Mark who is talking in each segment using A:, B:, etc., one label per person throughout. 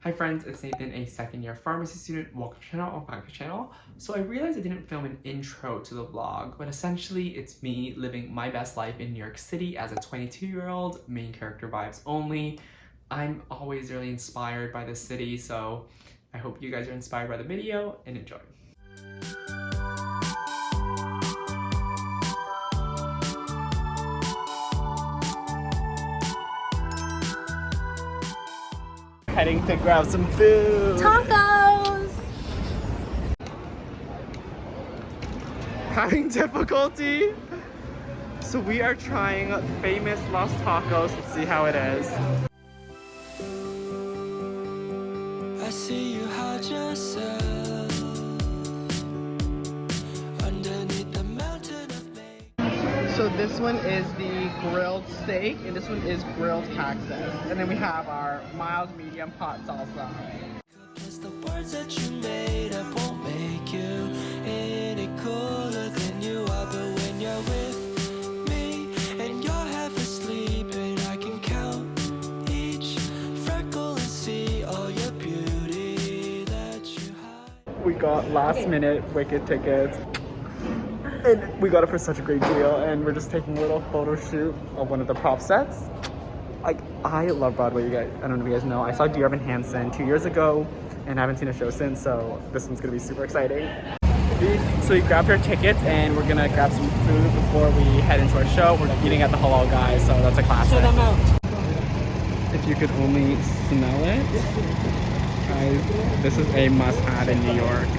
A: Hi friends, it's Nathan, a second-year pharmacy student. Welcome to the channel or back to the channel. So I realized I didn't film an intro to the vlog, but essentially it's me living my best life in New York City as a 22-year-old, main character vibes only. I'm always really inspired by the city, so I hope you guys are inspired by the video and enjoy. Heading to grab some food.
B: Tacos!
A: Having difficulty. So we are trying famous Los Tacos. Let's see how it is.
C: I see you hide yourself underneath the mountain of make.
A: So this one is the grilled steak, and this one is grilled cactus. And then we have our mild medium hot salsa.
C: Cause the words that you made up won't make you any cooler than you are. But when you're with me and you're half asleep, and I can count each freckle and see all your beauty that you hide.
A: We got last minute Wicked tickets. And we got it for such a great deal, and we're just taking a little photo shoot of one of the prop sets. Like, I love Broadway, you guys. I don't know if you guys know. I saw Dear Evan Hansen 2 years ago, and I haven't seen a show since, so this one's gonna be super exciting. So we grabbed our tickets, and we're gonna grab some food before we head into our show. We're eating at the Halal Guys, so that's a classic.
B: Show them out.
A: If you could only smell it. Guys, this is a must-have in New York.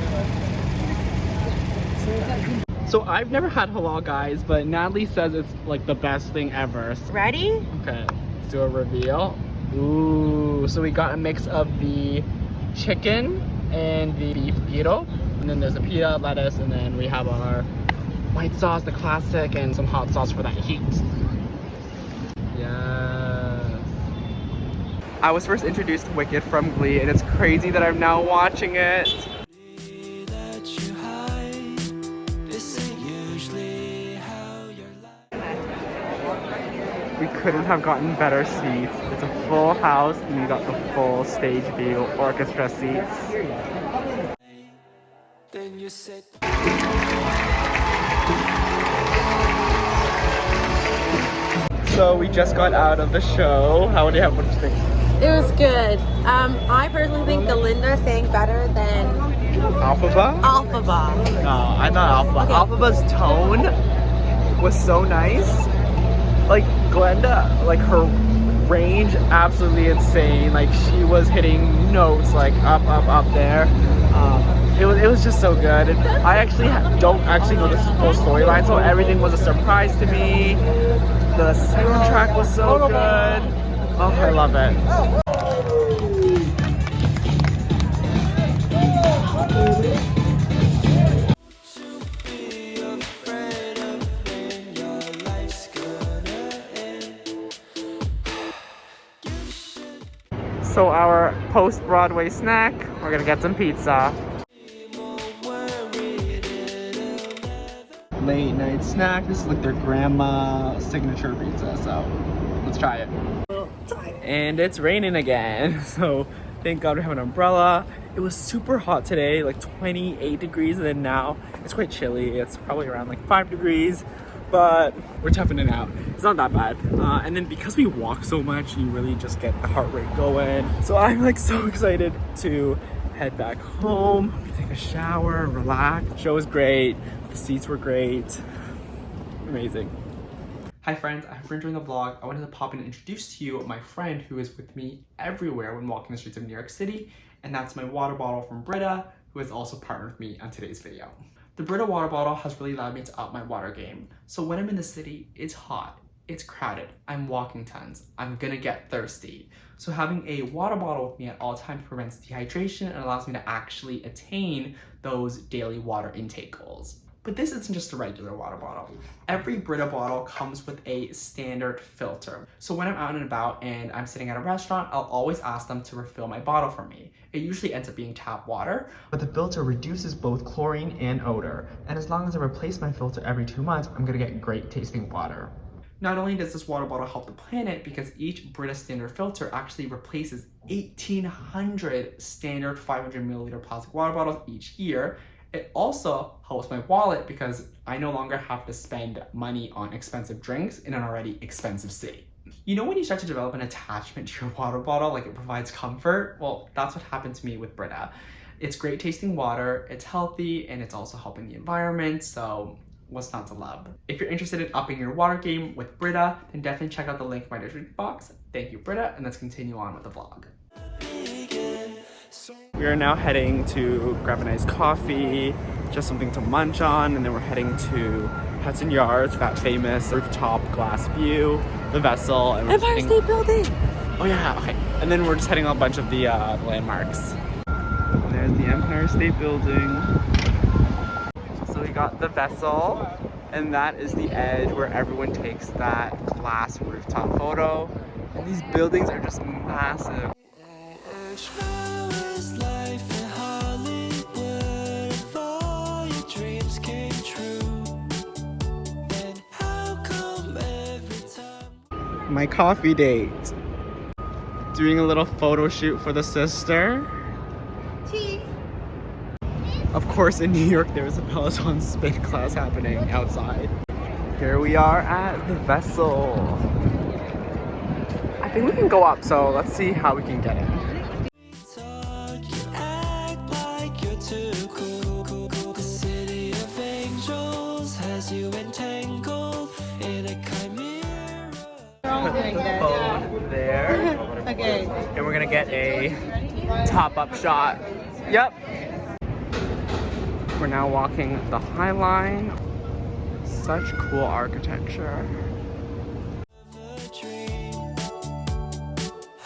A: So I've never had Halal Guys, but Natalie says it's like the best thing ever.
B: Ready?
A: Okay, let's do a reveal. Ooh, so we got a mix of the chicken and the beef gyro. And then there's a pita, lettuce, and then we have our white sauce, the classic, and some hot sauce for that heat. Yes. I was first introduced to Wicked from Glee, and it's crazy that I'm now watching it.
C: That you hide, this ain't usually how your life.
A: We couldn't have gotten better seats. It's a full house, and we got the full stage view orchestra seats.
C: Then you said
A: So we just got out of the show. What did you think?
B: It was good. I personally think Galinda sang better than
A: Alphaba?
B: Alphaba.
A: No, I thought Alphaba.
B: Okay.
A: Alphaba's tone was so nice. Like Glenda, like her range, absolutely insane. Like she was hitting notes like up there. It was just so good. And I actually don't actually know the whole storyline, so everything was a surprise to me. The soundtrack was so good. Oh, I love it.
C: to be afraid of when your life's gonna end. You should
A: So our post-Broadway snack, we're gonna get some pizza.
C: be more worried, it'll never.
A: Late night snack. This is like their grandma signature pizza, so let's try it. And it's raining again, so thank God we have an umbrella. It was super hot today, like 28 degrees, and then now it's quite chilly. It's probably around like 5 degrees, but we're toughing it out. It's not that bad. And then because we walk so much, you really just get the heart rate going. So I'm like so excited to head back home, take a shower, relax. The show was great. The seats were great. Amazing. Hi friends, I hope you're enjoying the vlog. I wanted to pop in and introduce to you my friend who is with me everywhere when walking the streets of New York City, and that's my water bottle from Brita, who has also partnered with me on today's video. The Brita water bottle has really allowed me to up my water game. So when I'm in the city, it's hot, it's crowded, I'm walking tons, I'm gonna get thirsty. So having a water bottle with me at all times prevents dehydration and allows me to actually attain those daily water intake goals. But this isn't just a regular water bottle. Every Brita bottle comes with a standard filter. So when I'm out and about and I'm sitting at a restaurant, I'll always ask them to refill my bottle for me. It usually ends up being tap water, but the filter reduces both chlorine and odor. And as long as I replace my filter every 2 months, I'm gonna get great tasting water. Not only does this water bottle help the planet, because each Brita standard filter actually replaces 1,800 standard 500 milliliter plastic water bottles each year. It also helps my wallet because I no longer have to spend money on expensive drinks in an already expensive city. You know when you start to develop an attachment to your water bottle, like it provides comfort? Well, that's what happened to me with Brita. It's great tasting water, it's healthy, and it's also helping the environment, so what's not to love? If you're interested in upping your water game with Brita, then definitely check out the link in my description box. Thank you, Brita, and let's continue on with the vlog. We are now heading to grab a nice coffee, just something to munch on, and then we're heading to Hudson Yards for that famous rooftop glass view, the vessel, and
B: Empire State Building!
A: Oh yeah, okay. And then we're just heading on a bunch of the landmarks. There's the Empire State Building. So we got the vessel, and that is the edge where everyone takes that glass rooftop photo. And these buildings are just massive.
C: How is life in Hollywood if all your dreams came true? And how come every time?
A: My coffee date. Doing a little photo shoot for the sister.
B: Cheese!
A: Of course, in New York, there was a Peloton spin class happening outside. Here we are at the vessel. I think we can go up, so let's see how we can get in.
C: Talk, you act like you're too cool. The city of angels has you entangled in a chimera.
A: Put the phone there.
B: Okay.
A: And we're gonna get a top-up shot. Yep. We're now walking the High Line. Such cool architecture.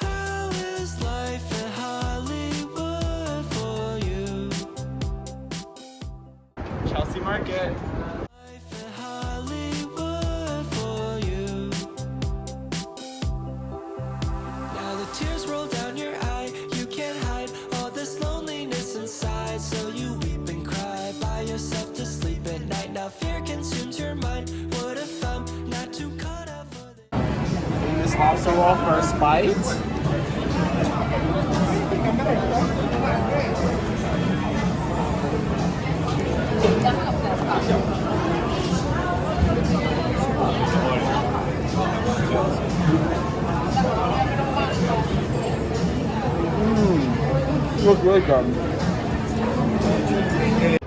C: How is life in Hollywood for you?
A: Chelsea Market.
C: Life in Hollywood for you. Now the tears roll down your eye. You can't hide all this loneliness inside, so you weep and cry by yourself to sleep at night. Now fear consumes your mind. What if I'm not too caught up for the
A: Famous lobster roll, first bite. Looks really good.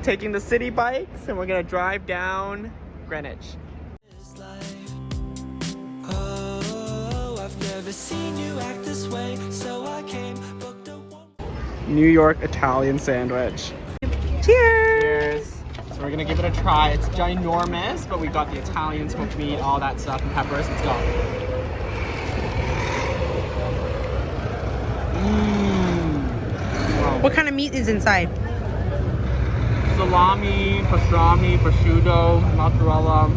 A: Taking the city bikes, and we're gonna drive down Greenwich.
C: this life? Oh, I've never seen you act this way, so I came, booked a one.
A: New York Italian sandwich.
B: Cheers!
A: Cheers. So we're gonna give it a try. It's ginormous, but we got the Italian smoked meat, all that stuff, and peppers. Let's go. Wow.
B: What kind of meat is inside?
A: Salami, pastrami, prosciutto, mozzarella.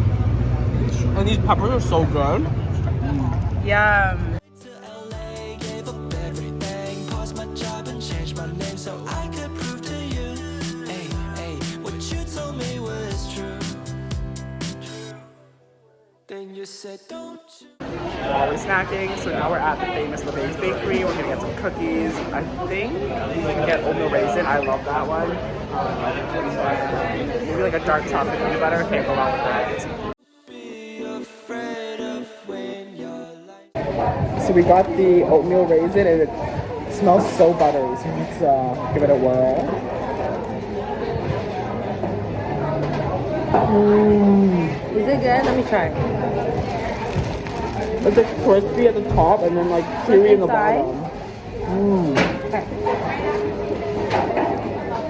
A: And these peppers are so good.
B: Yum.
C: To LA, gave up everything, paused my job and changed my name so I could prove to you, hey, what you told me was true. Then you said, don't you?
A: Always snacking, so now we're at the famous LeBane's Bakery. We're gonna get some cookies. I think we can get oatmeal raisin. I love that one. Maybe like a dark chocolate peanut butter. Can't go wrong with that.
C: Be afraid of when your life.
A: So we got the oatmeal raisin, and it smells so buttery. So let's give it a whirl.
B: Is it good? Let me try.
A: It's like crispy at the top and then like chewy in the
B: Inside?
A: bottom.
B: Okay.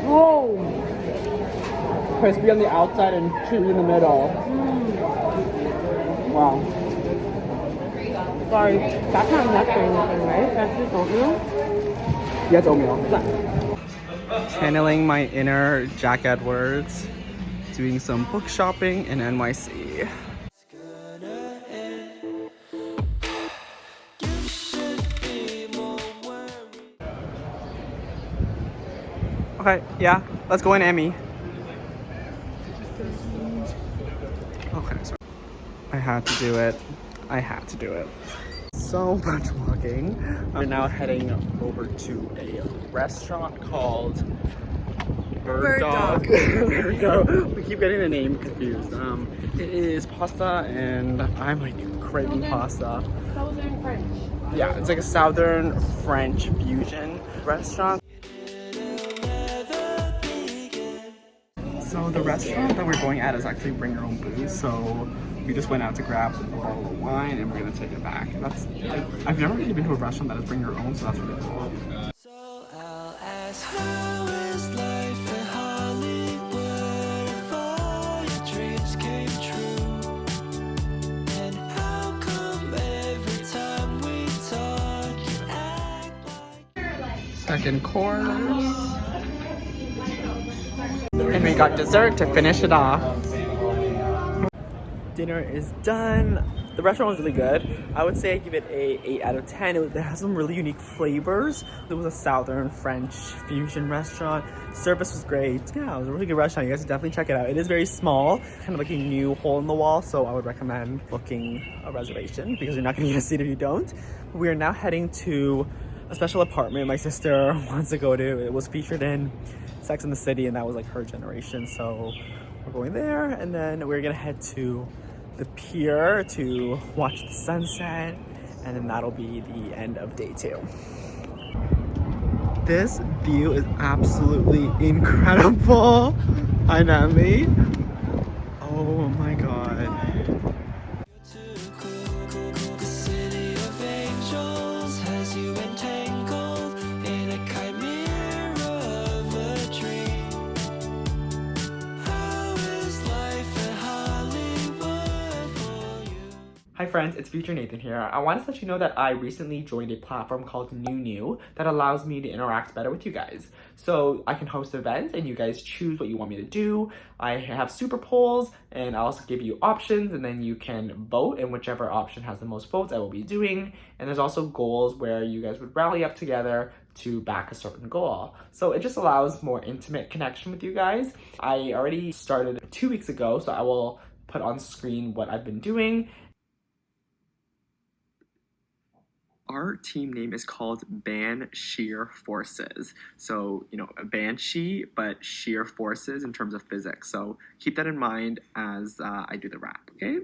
B: Whoa!
A: Crispy on the outside and chewy in the middle. Wow.
B: Sorry, that's not nuts or anything, right? That's just oatmeal?
A: Yeah, it's oatmeal. Channeling my inner Jack Edwards, doing some book shopping in NYC. Okay, yeah, let's go in, Emmy. Okay, sorry. I had to do it. I had to do it. So much walking. We're now heading over to a restaurant called Bird Dog. There we go. We keep getting the name confused. It is pasta, and I'm like craving pasta.
B: Southern French.
A: Yeah, it's like a Southern French fusion restaurant. So the restaurant that we're going at is actually bring your own booze. So we just went out to grab a bottle of wine, and we're gonna take it back. That's I've never really been to a restaurant that is bring your own, so that's really cool.
C: So I'll ask, how is life in Hollywood if all your dreams came true? And how come every time we talk you act like
A: Second course. And we got dessert to finish it off. Dinner is done. The restaurant was really good. I would say I give it a 8 out of 10. It has some really unique flavors. It was a Southern French fusion restaurant. Service was great. Yeah, it was a really good restaurant. You guys should definitely check it out. It is very small, kind of like a new hole in the wall. So I would recommend booking a reservation because you're not gonna get a seat if you don't. We are now heading to a special apartment my sister wants to go to. It was featured in Sex and the City, and that was like her generation. So we're going there, and then we're gonna head to the pier to watch the sunset, and then that'll be the end of day 2. This view is absolutely incredible. Hi, Natalie. Oh my god.
C: the city of angels has you entangled in a chimera of a dream? How is life in Hollywood for you?
A: Hi friends, it's Future Nathan here. I wanted to let you know that I recently joined a platform called NathanWu that allows me to interact better with you guys. So I can host events and you guys choose what you want me to do. I have super polls, and I also give you options, and then you can vote, and whichever option has the most votes I will be doing. And there's also goals where you guys would rally up together to back a certain goal. So it just allows more intimate connection with you guys. I already started 2 weeks ago, so I will put on screen what I've been doing. Our team name is called Ban Sheer Forces. So, you know, a banshee, but sheer forces in terms of physics. So keep that in mind as I do the rap, okay?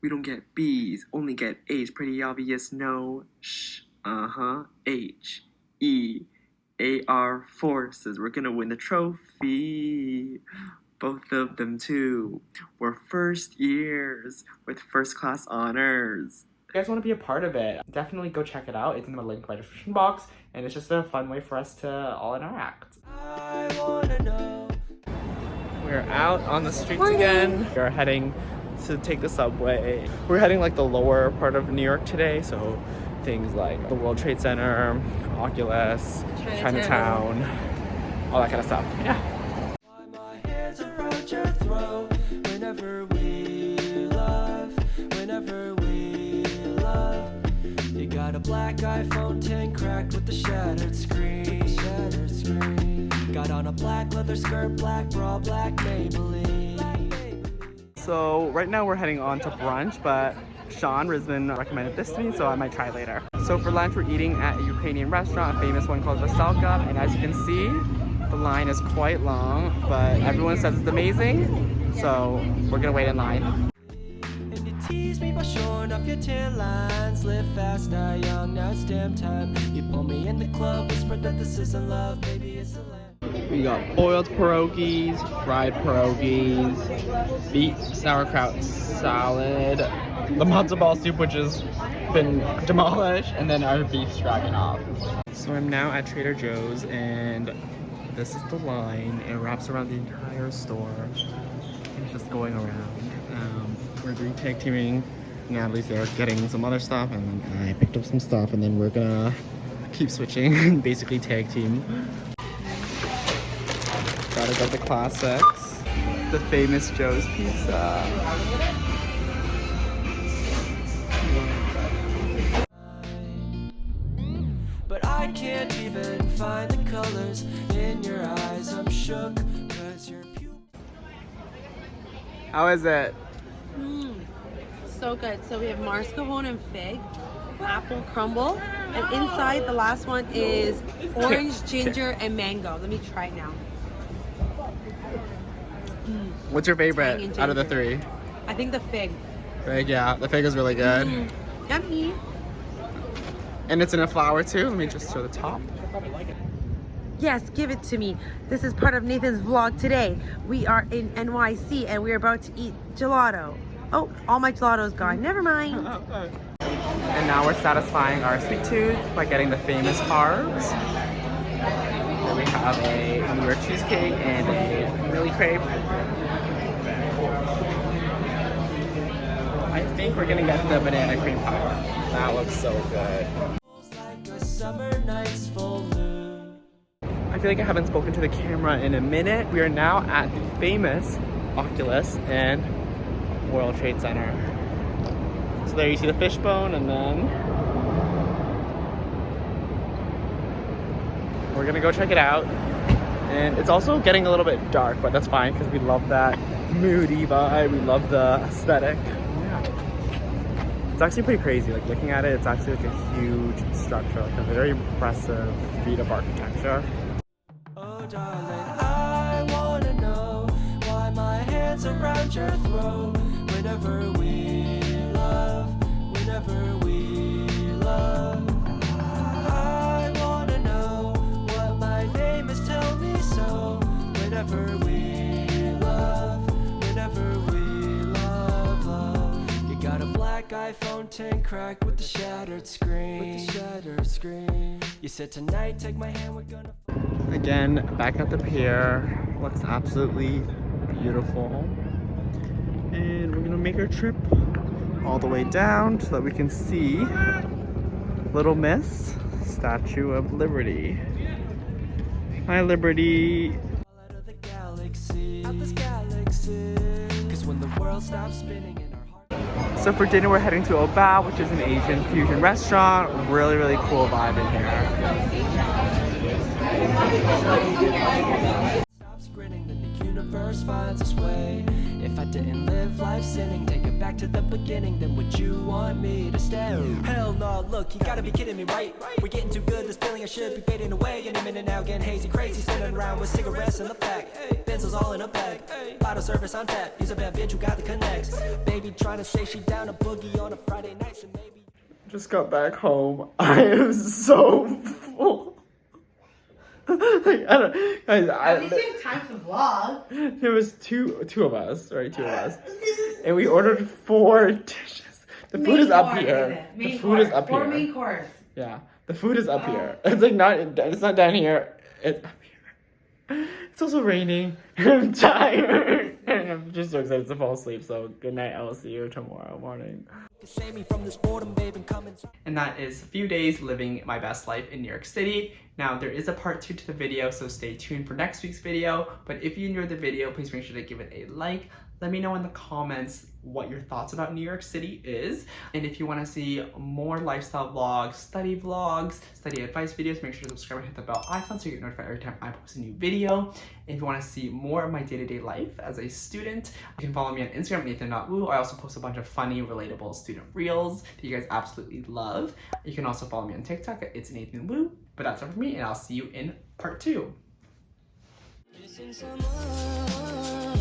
A: We don't get B's, only get A's. Pretty obvious, no. Shh, H, E, A-R forces. We're gonna win the trophy. Both of them too. We're first years with first class honors. If you guys want to be a part of it, definitely go check it out. It's in the link in my description box, and it's just a fun way for us to all interact.
C: I wanna know.
A: We're out on the streets again. We're heading to take the subway. We're heading like the lower part of New York today, so things like the World Trade Center, Oculus, Chinatown, all that kind of stuff. Yeah.
C: Why my hands around your throat whenever we love, whenever we love. You got a black iPhone 10 cracked with the shattered screen. Got on a black leather skirt, black bra, black Maybelline.
A: So right now we're heading on to brunch, but Sean Risman recommended this to me, so I might try later. So for lunch, we're eating at a Ukrainian restaurant, a famous one called Veselka, and as you can see, the line is quite long, but everyone says it's amazing, so we're gonna wait in line.
C: And you tease me by showing off your tan lines. Live fast, die young, now it's damn time. You pull me in the club, whisper that this isn't love, baby, it's a land.
A: We got boiled pierogies, fried pierogies, beet sauerkraut salad, the matzo ball soup, which has been demolished, and then our beef stroganoff. So I'm now at Trader Joe's, and this is the line. It wraps around the entire store. It's just going around. We're doing tag teaming. Natalie's there getting some other stuff, and I picked up some stuff, and then we're gonna keep switching and basically tag team. Gotta go the classics. The famous Joe's Pizza.
C: But I can't even find the colors in your eyes. I'm shook, cause you're pupils.
A: How is it?
B: so good. So we have mascarpone and fig, apple crumble, and inside the last one is orange, ginger, and mango. Let me try it now.
A: What's your
B: Tang
A: favorite
B: and
A: out of the
B: ginger.
A: 3?
B: I think the fig.
A: Fig, yeah. The fig is really good.
B: Yummy.
A: And it's in a flower too. Let me just show the top.
B: Yes, give it to me. This is part of Nathan's vlog today. We are in NYC and we're about to eat gelato. Oh, all my gelato's gone. Never mind.
A: And now we're satisfying our sweet tooth by getting the famous carbs. Here we have a New York cheesecake and a Millie crepe. I think we're gonna get the banana cream pie. That looks so good. I feel like I haven't spoken to the camera in a minute. We are now at the famous Oculus and World Trade Center. So there you see the fishbone, and then we're gonna go check it out. And it's also getting a little bit dark, but that's fine because we love that moody vibe. We love the aesthetic. Yeah. It's actually pretty crazy. Like looking at it, it's actually like a huge structure, like a very impressive feat of architecture.
C: Oh darling, I wanna know why my hands around your throat whenever we love, whenever we love. I wanna know what my name is, tell me so. Whenever we love, whenever we love, love. You got a black iPhone 10 cracked with the shattered screen, with the shattered screen. You said tonight, take my hand, we're gonna.
A: Again, back at the pier. Looks absolutely beautiful. And we're gonna make our trip all the way down so that we can see Little Miss, Statue of Liberty. Hi, Liberty.
C: Out of the galaxy, out this galaxy. 'Cause when the world stops spinning in our heart.
A: So for dinner, we're heading to Oba, which is an Asian fusion restaurant. Really, really cool vibe in here.
C: Stops grinning, then the universe finds its way. If I didn't live life sinning, take it back to the beginning, then would you want me to stay? Hell no, look, you gotta be kidding me, right? We're getting too good, this feeling I should be fading away. Any minute now, getting hazy, crazy, sitting around with cigarettes in the pack. Pencils all in a bag, bottle service on tap. He's a bad bitch who got the connects. Baby trying to say she down a boogie on a Friday night, so maybe.
A: Just got back home. I am so full. Like, I don't, guys,
B: At least you have time to vlog.
A: there was two of us, right? Two of us, and we ordered 4 dishes. The food is up here. The food is up here.
B: Main course.
A: Yeah, the food is up here. It's like not. It's not down here. It's up here. It's also raining. I'm tired. And I'm just so excited to fall asleep. So good night. I will see you tomorrow morning.
C: Save me from this boredom, babe, and come inside.
A: And that is a few days living my best life in New York City. Now there is a part 2 to the video, so stay tuned for next week's video. But if you enjoyed the video, please make sure to give it a like. Let me know in the comments what your thoughts about New York City is. And if you want to see more lifestyle vlogs, study advice videos, make sure to subscribe and hit the bell icon so you get notified every time I post a new video. And if you want to see more of my day-to-day life as a student, you can follow me on Instagram, NathanWu. I also post a bunch of funny, relatable student reels that you guys absolutely love. You can also follow me on TikTok at It's NathanWu. But that's all for me, and I'll see you in part 2.
C: Missing someone.